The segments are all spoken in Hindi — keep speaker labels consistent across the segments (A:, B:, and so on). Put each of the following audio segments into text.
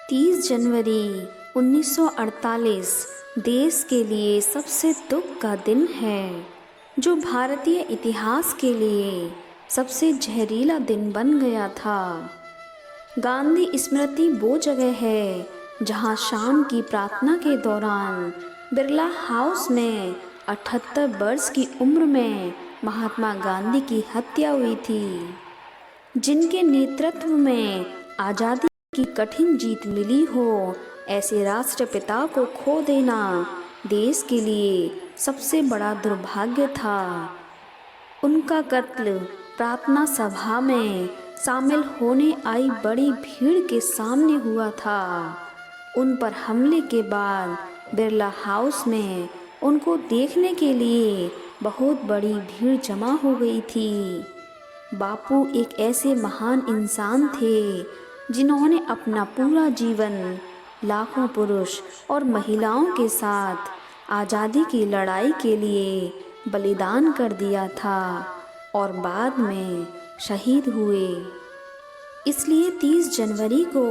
A: 30 जनवरी 1948 देश के लिए सबसे दुख का दिन है, जो भारतीय इतिहास के लिए सबसे जहरीला दिन बन गया था। गांधी स्मृति वो जगह है जहां शाम की प्रार्थना के दौरान बिरला हाउस में 78 वर्ष की उम्र में महात्मा गांधी की हत्या हुई थी, जिनके नेतृत्व में आज़ादी की कठिन जीत मिली हो। ऐसे राष्ट्रपिता को खो देना देश के लिए सबसे बड़ा दुर्भाग्य था। उनका कत्ल प्रार्थना सभा में शामिल होने आई बड़ी भीड़ के सामने हुआ था। उन पर हमले के बाद बिरला हाउस में उनको देखने के लिए बहुत बड़ी भीड़ जमा हो गई थी। बापू एक ऐसे महान इंसान थे जिन्होंने अपना पूरा जीवन लाखों पुरुष और महिलाओं के साथ आज़ादी की लड़ाई के लिए बलिदान कर दिया था और बाद में शहीद हुए। इसलिए 30 जनवरी को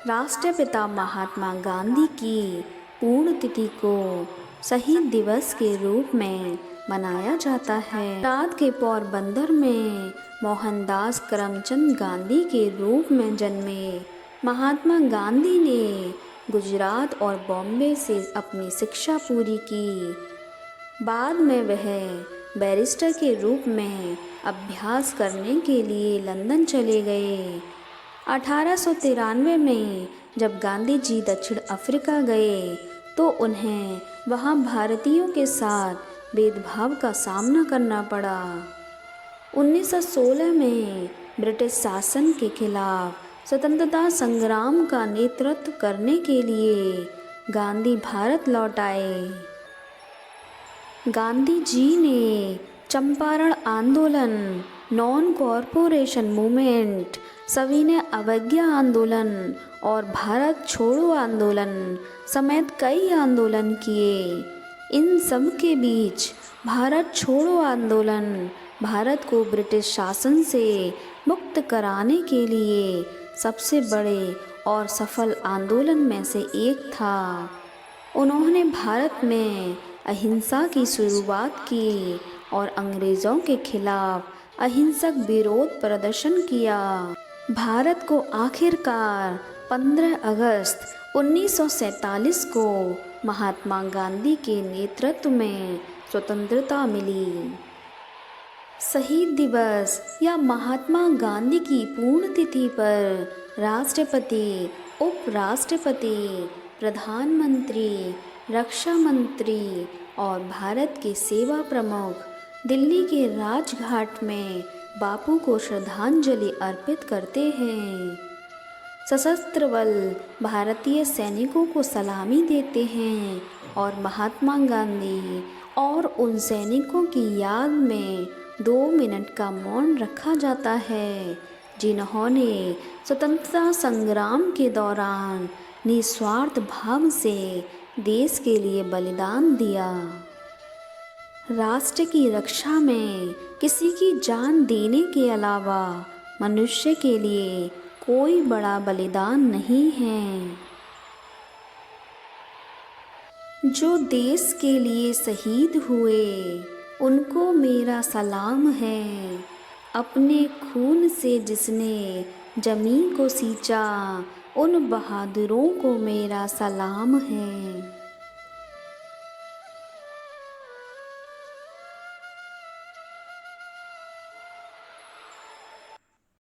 A: राष्ट्रपिता महात्मा गांधी की पुण्यतिथि को शहीद दिवस के रूप में मनाया जाता है। गुजरात के पोरबंदर में मोहनदास करमचंद गांधी के रूप में जन्मे महात्मा गांधी ने गुजरात और बॉम्बे से अपनी शिक्षा पूरी की। बाद में वह बैरिस्टर के रूप में अभ्यास करने के लिए लंदन चले गए। 1893 में जब गांधी जी दक्षिण अफ्रीका गए तो उन्हें वहां भारतीयों के साथ भेदभाव का सामना करना पड़ा। 1916 में ब्रिटिश शासन के खिलाफ स्वतंत्रता संग्राम का नेतृत्व करने के लिए गांधी भारत लौट आए। गांधी जी ने चंपारण आंदोलन, नॉन कॉरपोरेशन मूवमेंट, सविनय अवज्ञा आंदोलन और भारत छोड़ो आंदोलन समेत कई आंदोलन किए। इन सब के बीच भारत छोड़ो आंदोलन भारत को ब्रिटिश शासन से मुक्त कराने के लिए सबसे बड़े और सफल आंदोलन में से एक था। उन्होंने भारत में अहिंसा की शुरुआत की और अंग्रेज़ों के खिलाफ अहिंसक विरोध प्रदर्शन किया। भारत को आखिरकार 15 अगस्त 1947 को महात्मा गांधी के नेतृत्व में स्वतंत्रता मिली। शहीद दिवस या महात्मा गांधी की पुण्यतिथि पर राष्ट्रपति, उपराष्ट्रपति, प्रधानमंत्री, रक्षा मंत्री और भारत के सेवा प्रमुख दिल्ली के राजघाट में बापू को श्रद्धांजलि अर्पित करते हैं। सशस्त्र बल भारतीय सैनिकों को सलामी देते हैं और महात्मा गांधी और उन सैनिकों की याद में 2 मिनट का मौन रखा जाता है, जिन्होंने स्वतंत्रता संग्राम के दौरान निस्वार्थ भाव से देश के लिए बलिदान दिया। राष्ट्र की रक्षा में किसी की जान देने के अलावा मनुष्य के लिए कोई बड़ा बलिदान नहीं है। जो देश के लिए शहीद हुए उनको मेरा सलाम है। अपने खून से जिसने जमीन को सींचा उन बहादुरों को मेरा सलाम है।